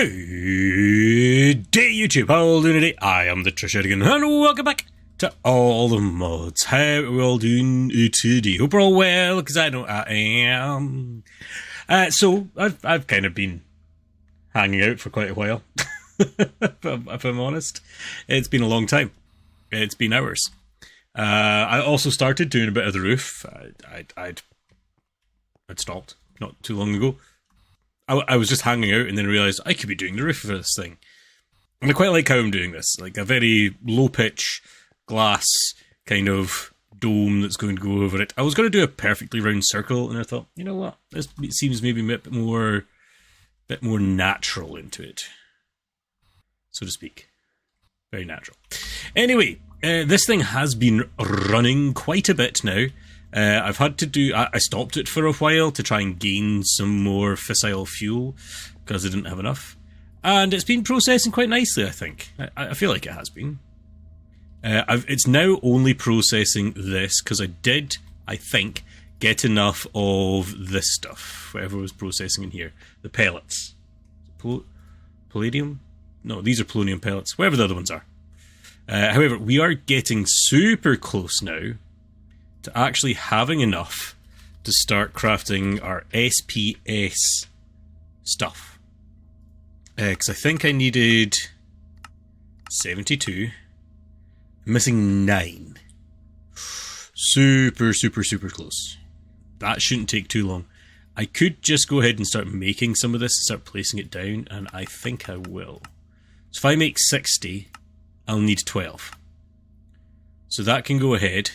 Good day, YouTube. How are you doing today? I am the Trish again, and welcome back to All the Mods. How are we all doing today? Hope we're all well, because I know I am. So, I've kind of been hanging out for quite a while, if I'm honest. It's been a long time. It's been hours. I also started doing a bit of the roof. I'd stopped not too long ago. I was just hanging out and then realised I could be doing the roof for this thing. And I quite like how I'm doing this. Like a very low-pitch glass kind of dome that's going to go over it. I was going to do a perfectly round circle, and I thought, you know what? This seems maybe a bit more natural into it, so to speak. Very natural. Anyway, this thing has been running quite a bit now. I've had to do... I stopped it for a while to try and gain some more fissile fuel, because I didn't have enough. And it's been processing quite nicely, I think. I feel like it has been. It's now only processing this, because I did, I think, get enough of this stuff, whatever was processing in here. The pellets. Palladium? No, these are polonium pellets, whatever the other ones are. However, we are getting super close now to actually having enough to start crafting our SPS stuff. Because I think I needed 72. I'm missing 9. Super close. That shouldn't take too long. I could just go ahead and start making some of this and start placing it down, and I think I will. So if I make 60, I'll need 12. So that can go ahead.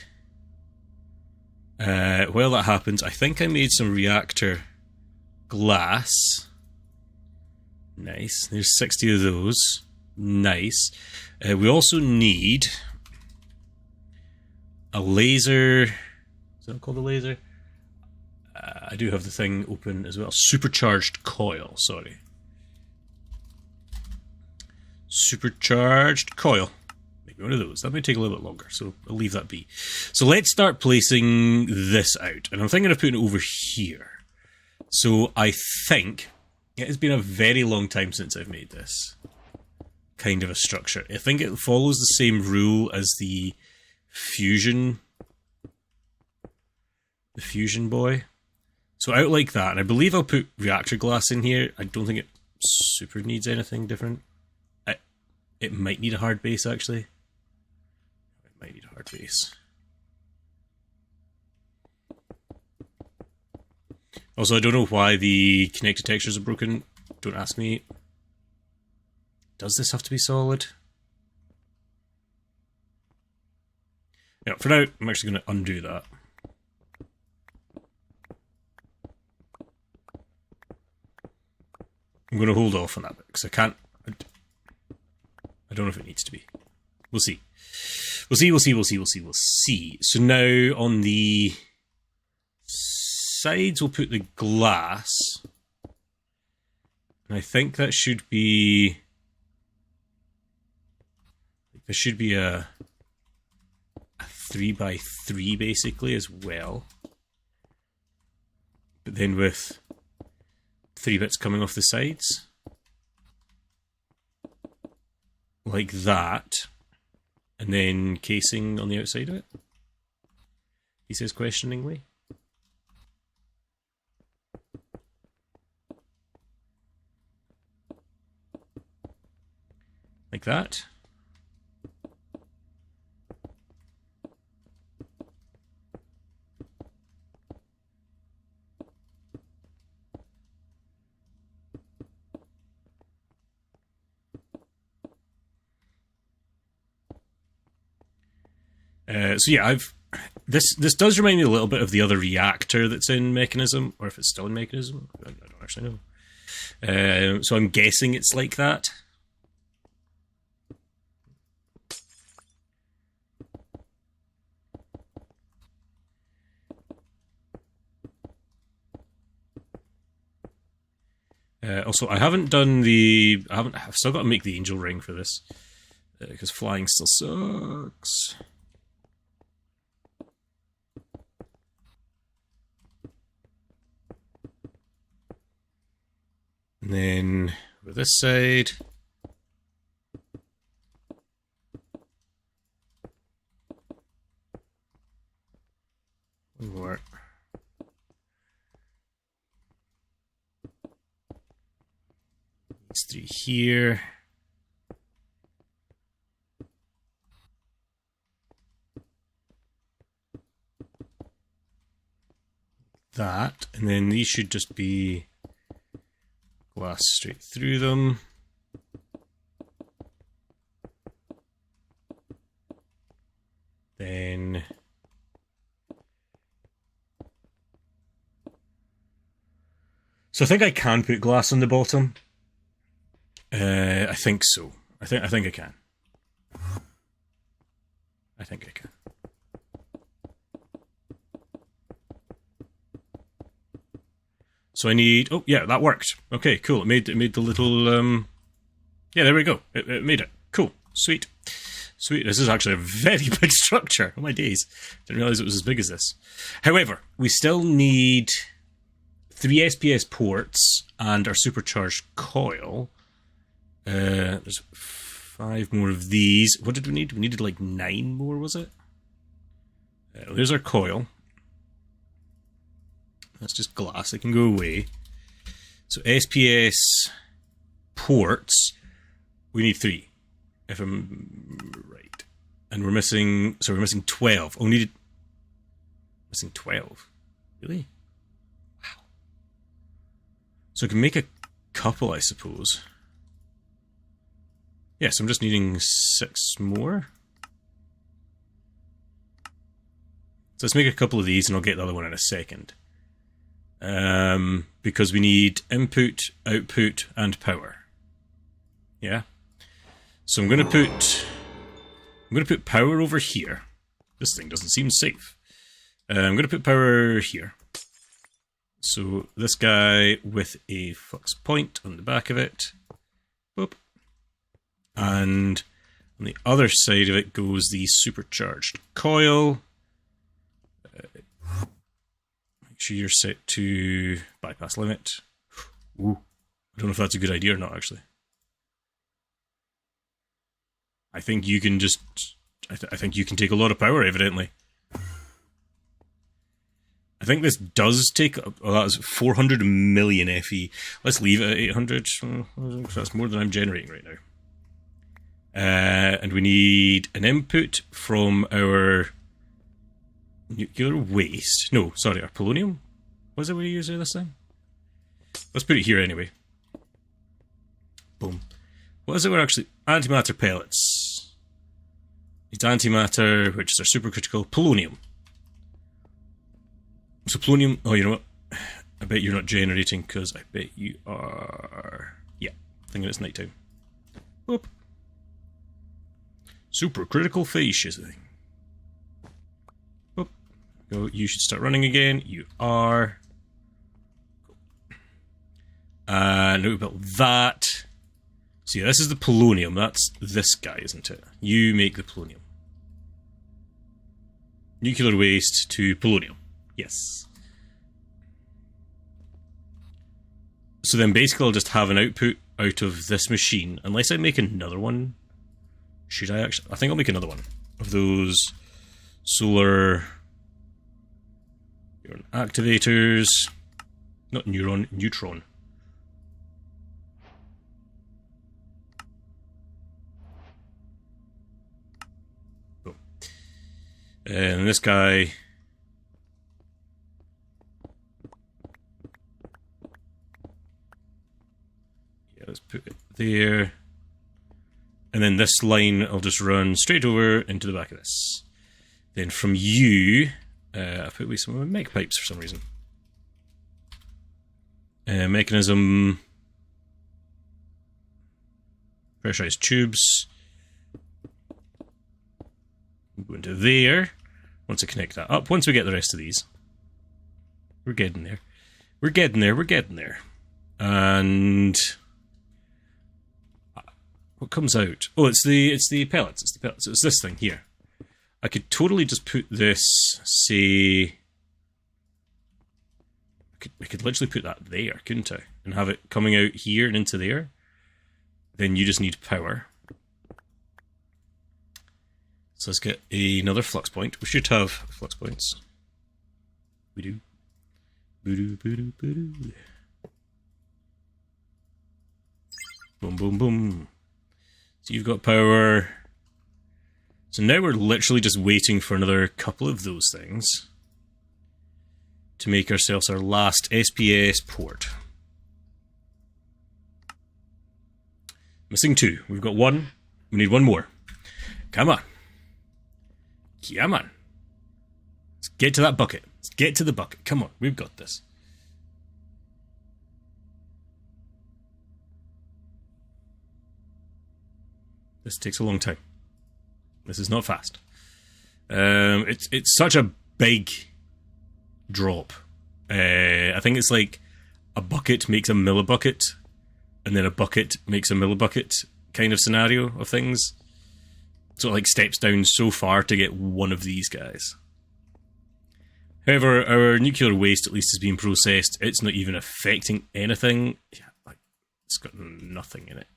While that happens, I think I made some reactor glass. Nice. There's 60 of those. Nice. We also need a laser. Is that called a laser? I do have the thing open as well. Supercharged coil, sorry. Supercharged coil. One of those. That may take a little bit longer, so I'll leave that be. So let's start placing this out. And I'm thinking of putting it over here. So I think it has been a very long time since I've made this kind of a structure. I think it follows the same rule as the fusion boy. So out like that. And I believe I'll put reactor glass in here. I don't think it super needs anything different. It might need a hard base, actually. Might need a hard base. Also, I don't know why the connected textures are broken. Don't ask me. Does this have to be solid? Yeah, for now, I'm actually going to undo that. I'm going to hold off on that bit, because I can't... I don't know if it needs to be. We'll see. We'll see. So now on the sides we'll put the glass. And I think that should be... There should be a 3x3 basically as well. But then with 3 bits coming off the sides. Like that. And then casing on the outside of it? He says questioningly. Like that. So yeah, this does remind me a little bit of the other reactor that's in Mechanism, or if it's still in Mechanism, I don't actually know. So I'm guessing it's like that. Also, I've still got to make the angel ring for this, because flying still sucks. And then With this side. One more. These three here. That, and then these should just be glass straight through them. Then so I think I can put glass on the bottom. I think so. I think I can. I think I can. So I need. Oh yeah, that worked. Okay, cool. It made the little. Yeah, there we go. It made it. Cool. Sweet. Sweet. This is actually a very big structure. Oh my days! Didn't realize it was as big as this. However, we still need 3 SPS ports and our supercharged coil. There's 5 more of these. What did we need? We needed like 9 more, was it? There's our coil. That's just glass. It can go away. So SPS ports, we need 3, if I'm right. And we're missing. So we're missing 12. Oh, missing 12. Really? Wow. So I can make a couple, I suppose. Yes, I'm just needing 6 more. So let's make a couple of these, and I'll get the other one in a second. Because we need input, output, and power. Yeah. So I'm going to put power over here. This thing doesn't seem safe. I'm going to put power here. So this guy with a flux point on the back of it. Boop. And on the other side of it goes the supercharged coil. Make sure you're set to bypass limit. Ooh, I don't know if that's a good idea or not, actually. I think you can just... I think you can take a lot of power, evidently. I think this does take... Oh, that's 400 million FE. Let's leave it at 800. That's more than I'm generating right now. And we need an input from our... nuclear waste. No, sorry, our polonium? Was it we use this time? Let's put it here anyway. Boom. What is it we're actually... Antimatter pellets. It's antimatter, which is our supercritical polonium. So polonium... Oh, you know what? I bet you're not generating, because I bet you are... Yeah, thinking it's nighttime. Whoop. Supercritical phase shifting. Go. You should start running again. You are. And we built that. So yeah, this is the polonium. That's this guy, isn't it? You make the polonium. Nuclear waste to polonium. Yes. So then basically I'll just have an output out of this machine. Unless I make another one. Should I actually? I think I'll make another one of those solar... activators, not neutron. Oh. And this guy. Yeah, let's put it there. And then this line I'll just run straight over into the back of this. Then from you... I put away some of my mech pipes for some reason. Mechanism. Pressurized tubes. Go into there. Once I connect that up. Once we get the rest of these. We're getting there. We're getting there. We're getting there. And... what comes out? Oh, it's the pellets. It's the pellets. It's this thing here. I could totally just put this, say... I could literally put that there, couldn't I? And have it coming out here and into there. then you just need power. So let's get another flux point. We should have flux points. We do. Boo-doo, boo-doo, boo-doo. Boom, boom, boom. So you've got power. So now we're literally just waiting for another couple of those things to make ourselves our last SPS port. Missing 2. We've got 1. We need 1 more. Come on. Come on. Let's get to that bucket. Let's get to the bucket. Come on. We've got this. This takes a long time. This is not fast. It's such a big drop. I think it's like a bucket makes a millibucket, and then a bucket makes a millibucket kind of scenario of things. So it like steps down so far to get one of these guys. However, our nuclear waste at least is being processed. It's not even affecting anything. Yeah, like it's got nothing in it.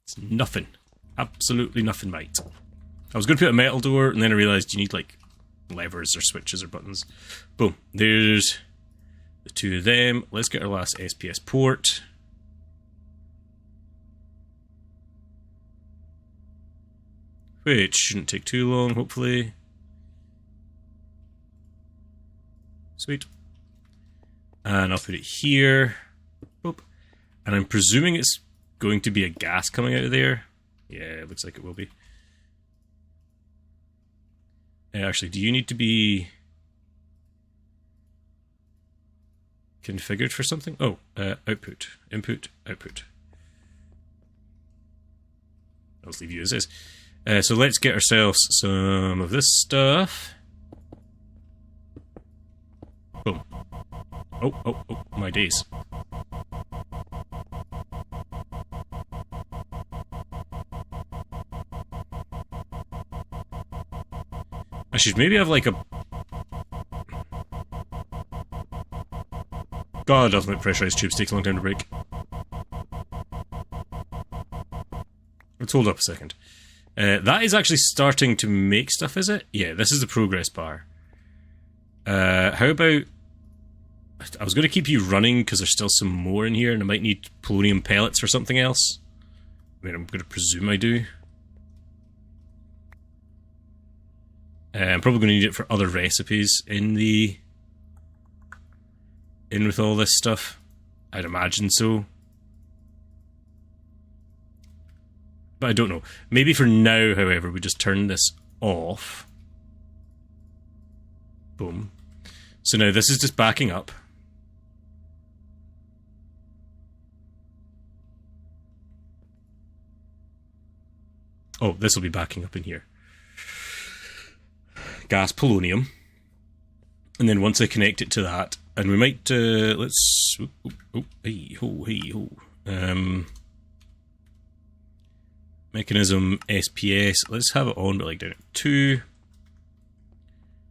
It's nothing. Absolutely nothing, mate. I was going to put a metal door, and then I realised you need like levers or switches or buttons. Boom. There's the 2 of them. Let's get our last SPS port. Which shouldn't take too long, hopefully. Sweet. And I'll put it here. Boop. And I'm presuming it's going to be a gas coming out of there. Yeah, it looks like it will be. Actually, do you need to be configured for something? Oh, output. Input, output. I'll just leave you as is. So let's get ourselves some of this stuff. Boom. Oh, my days. I should maybe have like a... God, ultimate pressurized tubes takes a long time to break. Let's hold up a second. That is actually starting to make stuff, is it? Yeah, this is the progress bar. How about... I was going to keep you running because there's still some more in here and I might need polonium pellets or something else. I mean, I'm going to presume I do. I'm probably going to need it for other recipes in with all this stuff. I'd imagine so. But I don't know. Maybe for now, however, we just turn this off. Boom. So now this is just backing up. Oh, this will be backing up in here. Gas polonium. And then once I connect it to that, and we might, let's, hey ho. Mechanism SPS, let's have it on, but like down at 2.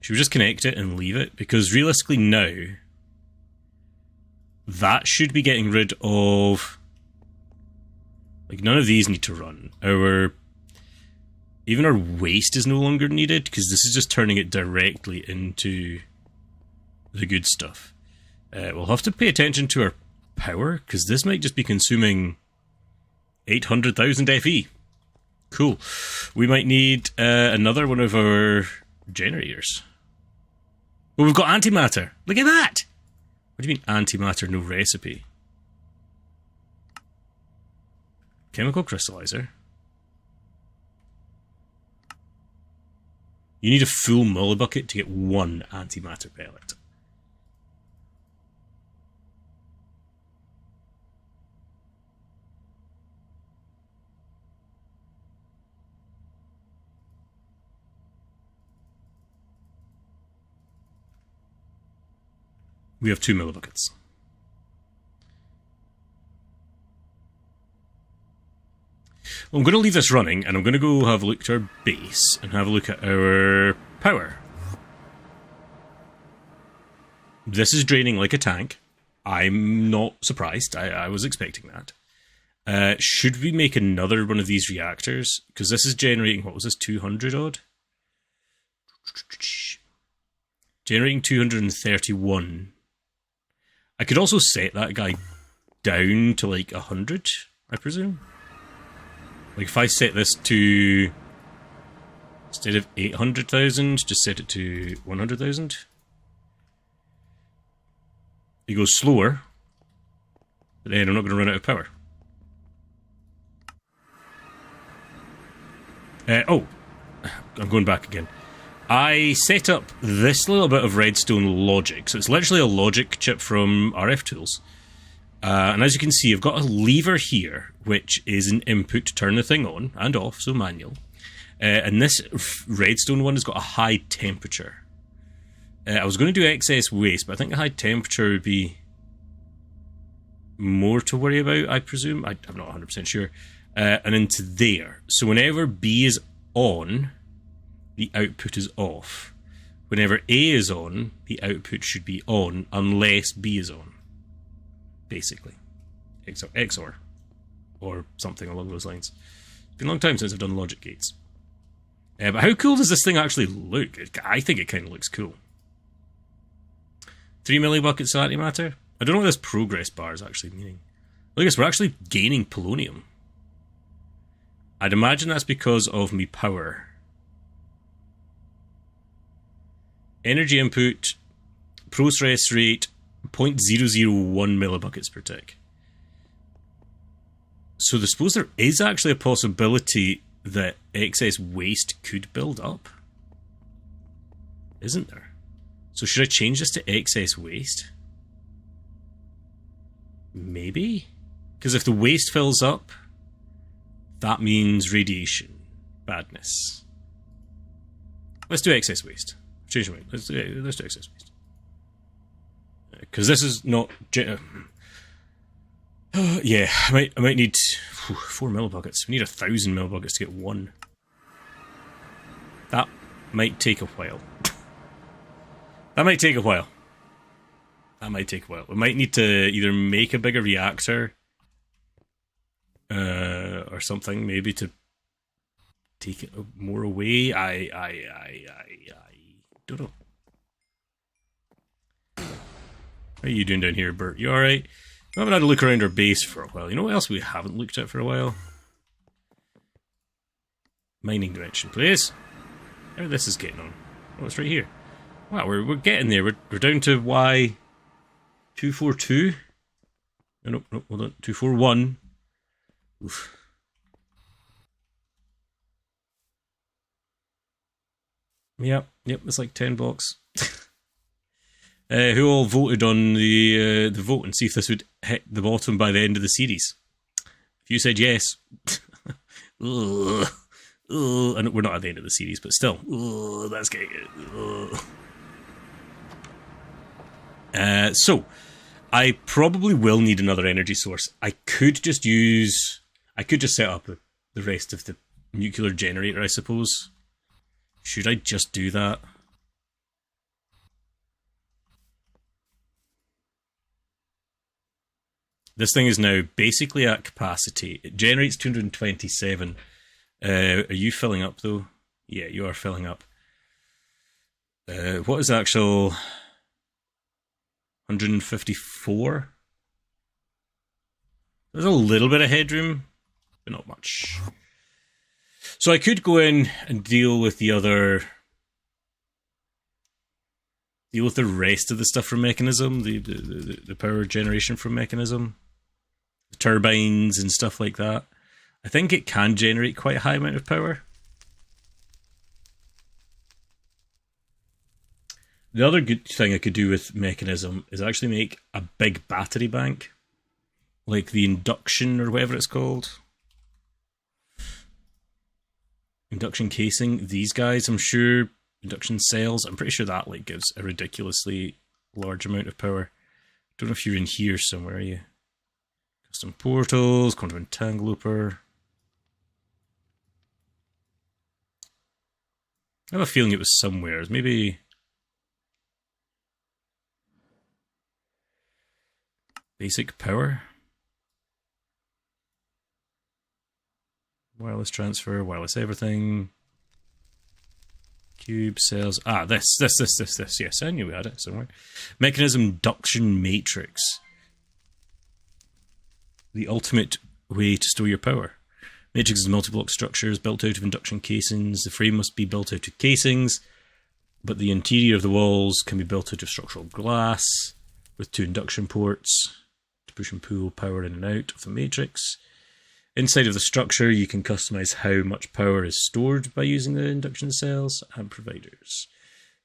Should we just connect it and leave it? Because realistically now, that should be getting rid of, like none of these need to run. Even our waste is no longer needed, because this is just turning it directly into the good stuff. We'll have to pay attention to our power, because this might just be consuming 800,000 FE. Cool. We might need another one of our generators. Well, we've got antimatter. Look at that! What do you mean antimatter, no recipe? Chemical crystallizer. You need a full mullibucket to get 1 antimatter pellet. We have 2 millibuckets. Well, I'm going to leave this running, and I'm going to go have a look at our base and have a look at our power. This is draining like a tank. I'm not surprised. I was expecting that. Should we make another one of these reactors? Because this is generating, what was this, 200 odd? Generating 231. I could also set that guy down to like 100, I presume. Like if I set this to, instead of 800,000, just set it to 100,000. It goes slower, but then I'm not going to run out of power. Oh, I'm going back again. I set up this little bit of redstone logic. So it's literally a logic chip from RF Tools. And as you can see, I've got a lever here, which is an input to turn the thing on and off, so manual. And this redstone one has got a high temperature. I was going to do excess waste, but I think a high temperature would be more to worry about, I presume. I'm not 100% sure. And into there. So whenever B is on, the output is off. Whenever A is on, the output should be on, unless B is on. Basically. XOR. Or something along those lines. It's been a long time since I've done logic gates. But how cool does this thing actually look? I think it kind of looks cool. 3 millibuckets of antimatter? I don't know what this progress bar is actually meaning. Look at this, we're actually gaining polonium. I'd imagine that's because of me power. Energy input, process rate, 0.001 millibuckets per tick. So I suppose there is actually a possibility that excess waste could build up. Isn't there? So should I change this to excess waste? Maybe? Because if the waste fills up, that means radiation. Badness. Let's do excess waste. Change the way. Let's do excess waste. Because this is not... yeah, I might need 4 millibuckets. We need 1,000 millibuckets to get 1. That might take a while. That might take a while. We might need to either make a bigger reactor or something, maybe to take it more away. I don't know. What are you doing down here, Bert? You alright? We haven't had a look around our base for a while. You know what else we haven't looked at for a while? Mining dimension, please. How this is getting on? Oh, it's right here. Wow, we're getting there. We're down to Y242. No, hold on. 241. Oof. Yep, it's like 10 blocks. Who all voted on the vote and see if this would hit the bottom by the end of the series? If you said yes, and we're not at the end of the series, but still, that's getting it. So, I probably will need another energy source. I could just set up the rest of the nuclear generator, I suppose. Should I just do that? This thing is now basically at capacity. It generates 227. Are you filling up, though? Yeah, you are filling up. What is the actual... 154? There's a little bit of headroom, but not much. So I could go in and deal with the rest of the stuff from Mechanism, the power generation from Mechanism. The turbines and stuff like that. I think it can generate quite a high amount of power. The other good thing I could do with Mechanism is actually make a big battery bank. Like the induction or whatever it's called. Induction casing. These guys, I'm sure. Induction cells. I'm pretty sure that like gives a ridiculously large amount of power. Don't know if you're in here somewhere, are you? Custom portals, quantum entangloper. I have a feeling it was somewhere. Maybe basic power. Wireless transfer, wireless everything. Cube cells. This. Yes, I knew we had it somewhere. Mechanism induction matrix. The ultimate way to store your power. Matrix is multi-block structures built out of induction casings. The frame must be built out of casings, but the interior of the walls can be built out of structural glass with 2 induction ports to push and pull power in and out of the matrix. Inside of the structure, you can customize how much power is stored by using the induction cells and providers.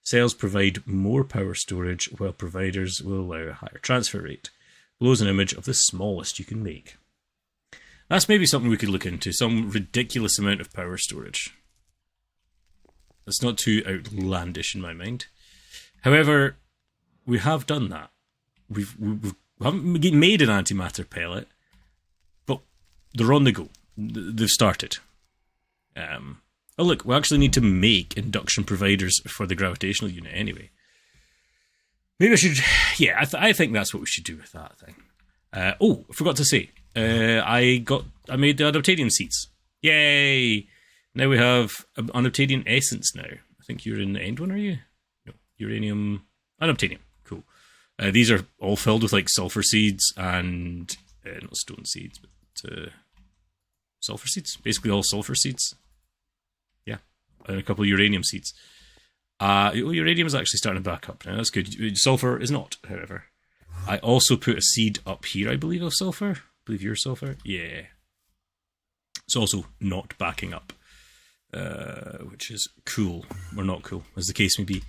Cells provide more power storage, while providers will allow a higher transfer rate. Below is an image of the smallest you can make. That's maybe something we could look into, some ridiculous amount of power storage. That's not too outlandish in my mind. However, we have done that. We haven't made an antimatter pellet, but they're on the go. They've started. Oh look, we actually need to make induction providers for the gravitational unit anyway. Maybe I should... Yeah, I think that's what we should do with that thing. I forgot to say. I made the unobtainium seeds. Yay! Now we have unobtainium essence now. I think you're in the end one, are you? No, uranium... Unobtainium. Cool. These are all filled with like sulfur seeds and... not stone seeds, but... sulfur seeds? Basically all sulfur seeds. Yeah. And a couple of uranium seeds. Uranium is actually starting to back up now. That's good. Sulfur is not, however. I also put a seed up here, I believe, of sulfur. I believe you're sulfur. Yeah. It's also not backing up. Which is cool. Or not cool, as the case may be.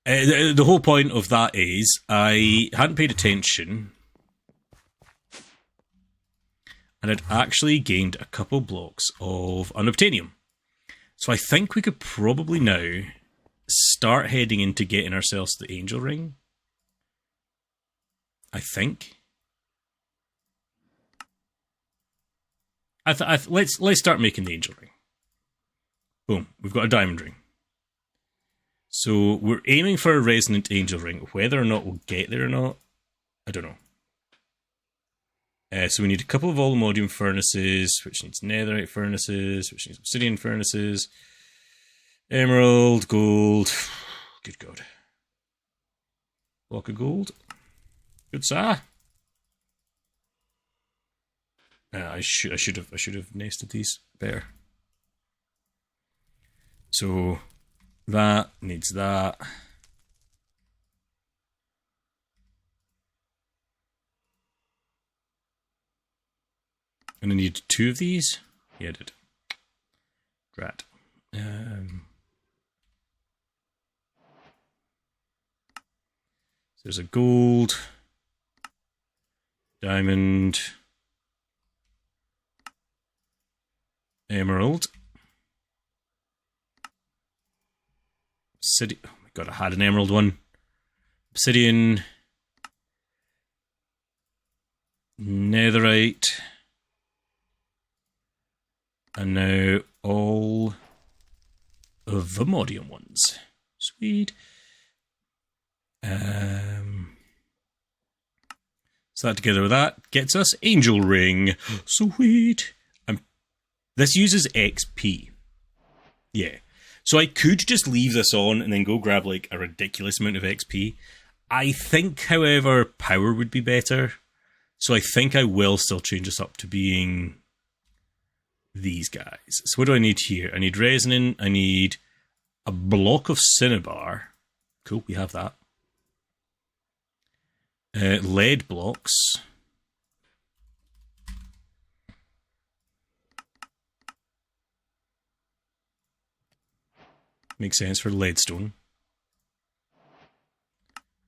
The whole point of that is, I hadn't paid attention. And I'd actually gained a couple blocks of unobtainium. So I think we could probably now start heading into getting ourselves the angel ring. I think. Let's start making the angel ring. Boom, we've got a diamond ring. So we're aiming for a resonant angel ring. Whether or not we'll get there or not, I don't know. So we need a couple of allmodium furnaces, which needs netherite furnaces, which needs obsidian furnaces, emerald, gold. Good God. Block of gold. Good sir. I should have nested these better. So that needs that. And I need 2 of these. Yeah, I did. Drat. There's a gold, diamond, emerald, obsidian. Oh my god, I had an emerald one. Obsidian, netherite, and now all of the modium ones. Sweet. So that together with that gets us angel ring. Sweet. This uses XP. Yeah. So I could just leave this on and then go grab like a ridiculous amount of XP. I think, however, power would be better. So I think I will still change this up to being these guys. So what do I need here? I need resonant. I need a block of cinnabar. Cool, we have that. Lead blocks. Makes sense for leadstone.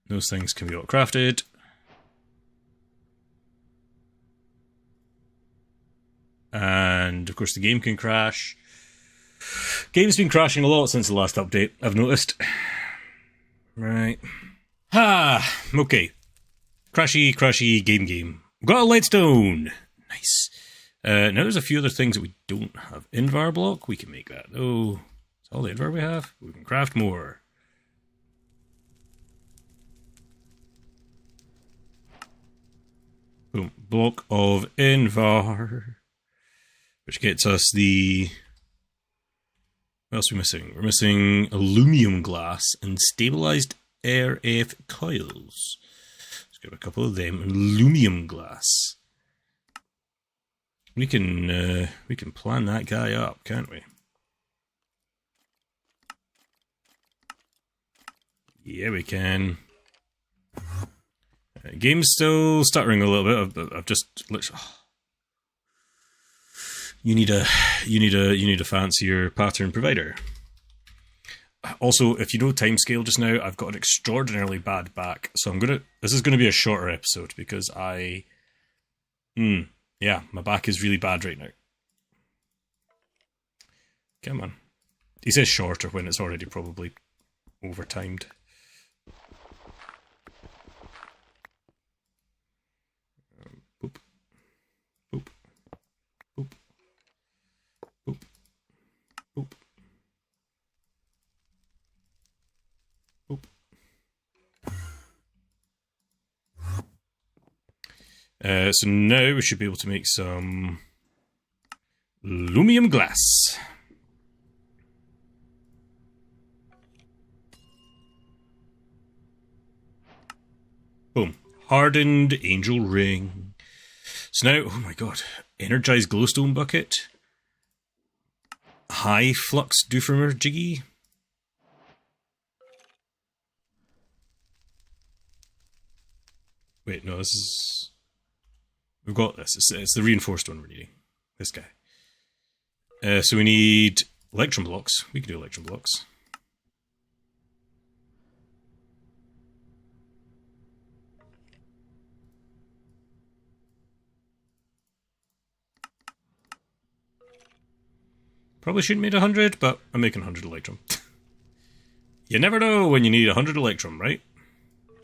Those things can be all crafted. And of course the game can crash. Game's been crashing a lot since the last update, I've noticed. Right. Okay. Crashy game. Got a leadstone! Nice. Now there's a few other things that we don't have. Invar block, we can make that. Oh, it's all the Invar we have. We can craft more. Boom. Block of Invar. which gets us the... What else are we missing? We're missing aluminum glass and stabilized RF coils. Let's grab a couple of them. Aluminum glass. We can plan that guy up, can't we? Yeah, we can. Game's still stuttering a little bit. I've just literally. Oh. You need a fancier pattern provider. Also, if you know timescale just now, I've got an extraordinarily bad back, so this is gonna be a shorter episode because yeah, my back is really bad right now. Come on. He says shorter when it's already probably overtimed. Boop. Boop. Boop. Boop. Boop. Boop. So now we should be able to make some aluminum glass. Boom. Hardened angel ring. So now, oh my god, energized glowstone bucket. High flux doofarmer jiggy. Wait, no, this is... We've got this. It's the reinforced one we're needing. This guy. So we need electron blocks. We can do electron blocks. Probably shouldn't make 100, but I'm making 100 electrum. You never know when you need 100 electrum, right?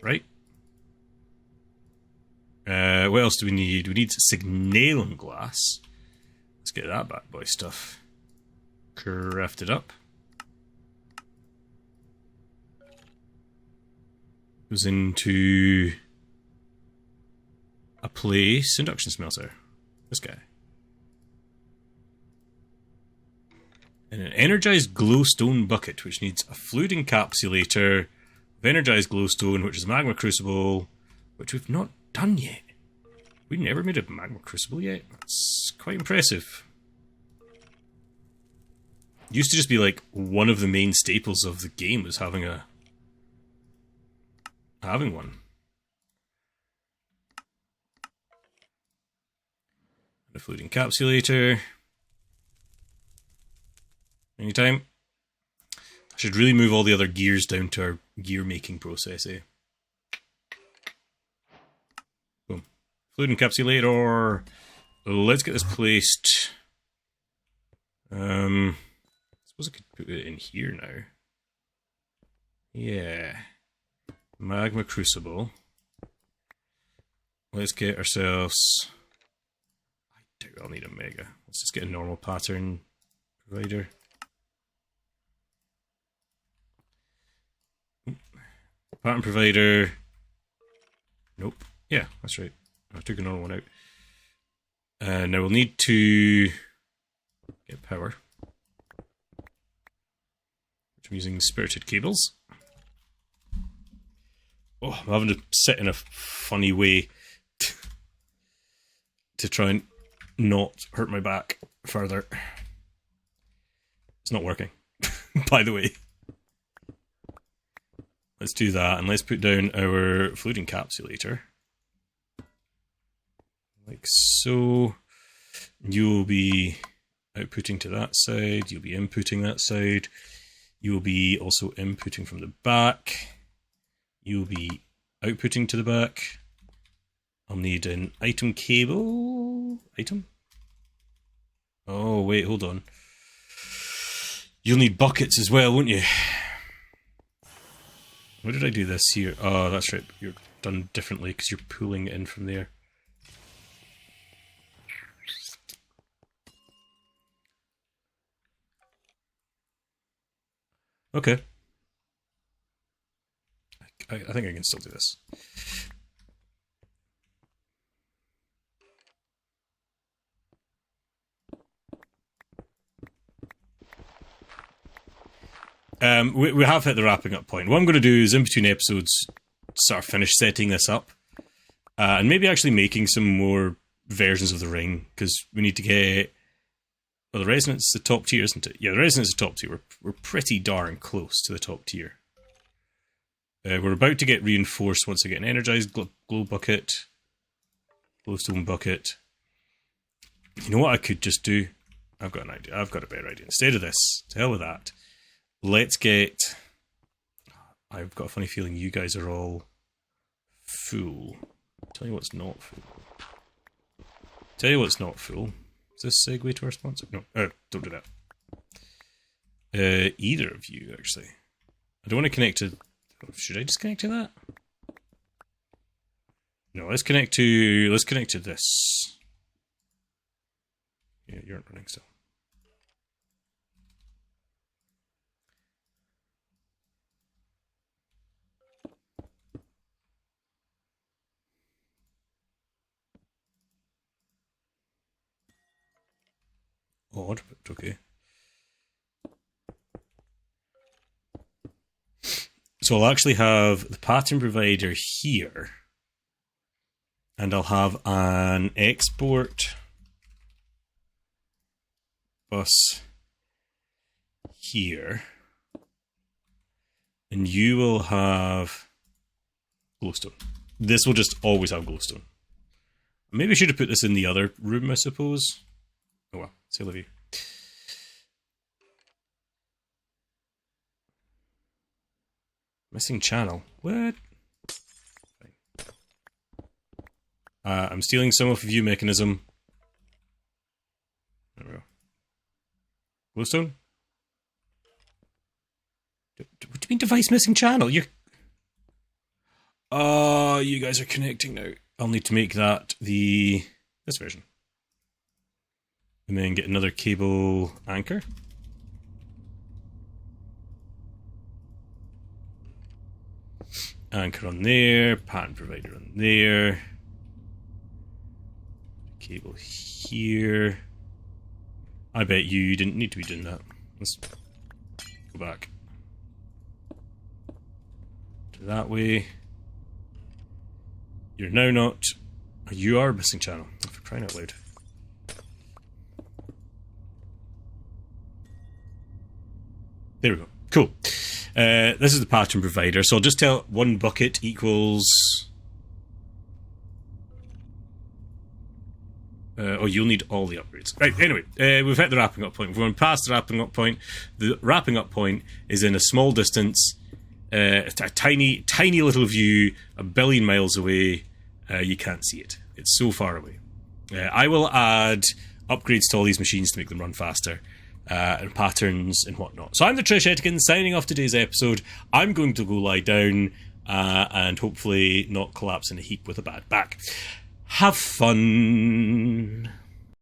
Right? What else do we need? We need signalum glass. Let's get that bad boy stuff crafted up. Goes into a place induction smelter. This guy. And an energized glowstone bucket, which needs a fluid encapsulator, energized glowstone, which is a magma crucible, which we've not done yet. We never made a magma crucible yet. That's quite impressive. Used to just be like one of the main staples of the game was having one. A fluid encapsulator. Anytime. I should really move all the other gears down to our gear making process, eh? Boom. Fluid encapsulator. Let's get this placed. I suppose I could put it in here now. Yeah. Magma crucible. Let's get ourselves... I doubt I'll need a mega. Let's just get a normal pattern provider. Pattern provider. Nope. Yeah, that's right. I took another one out. Now we'll need to get power. Which I'm using spirited cables. Oh, I'm having to sit in a funny way to try and not hurt my back further. It's not working, by the way. Let's do that, and let's put down our fluid encapsulator. Like so. You'll be outputting to that side, you'll be inputting that side. You'll be also inputting from the back. You'll be outputting to the back. I'll need an item cable. Item? Oh, wait, hold on. You'll need buckets as well, won't you? Why did I do this here? Oh, that's right. You're done differently because you're pulling it in from there. Okay. I think I can still do this. we have hit the wrapping up point. What I'm going to do is, in between episodes, sort of finish setting this up. And maybe actually making some more versions of the ring, because we need to get... Well, the Resonance is the top tier, isn't it? Yeah, the Resonance is the top tier. We're pretty darn close to the top tier. We're about to get reinforced once I get an energized glow bucket. Glowstone bucket. You know what I could just do? I've got an idea. I've got a better idea. Instead of this, to hell with that. Let's get... I've got a funny feeling you guys are all full. I'll tell you what's not full. Tell you what's not full. Is this segue to our sponsor? No, don't do that. Either of you, actually. I don't want to connect to... Should I just connect to that? No, let's connect to this. Yeah, you aren't running still. Odd, but okay. So I'll actually have the pattern provider here, and I'll have an export bus here, and you will have glowstone. This will just always have glowstone. Maybe I should have put this in the other room, I suppose. Oh well, say la vie. Missing channel. What? I'm stealing some of view mechanism. There we go. Glowstone? What do you mean device missing channel? You're... Oh, you guys are connecting now. I'll need to make that this version. And then get another cable anchor. Anchor on there, pattern provider on there. Cable here. I bet you didn't need to be doing that. Let's go back. To that way. You're now not... You are missing channel, for crying out loud. There we go. Cool. This is the pattern provider, so I'll just tell one bucket equals... oh, you'll need all the upgrades. Right, anyway, we've hit the wrapping up point. We've gone past the wrapping up point. The wrapping up point is in a small distance, a tiny, tiny little view, 1 billion miles away. You can't see it. It's so far away. I will add upgrades to all these machines to make them run faster. And patterns and whatnot. So I'm the Trish Etikin signing off today's episode. I'm going to go lie down and hopefully not collapse in a heap with a bad back. Have fun.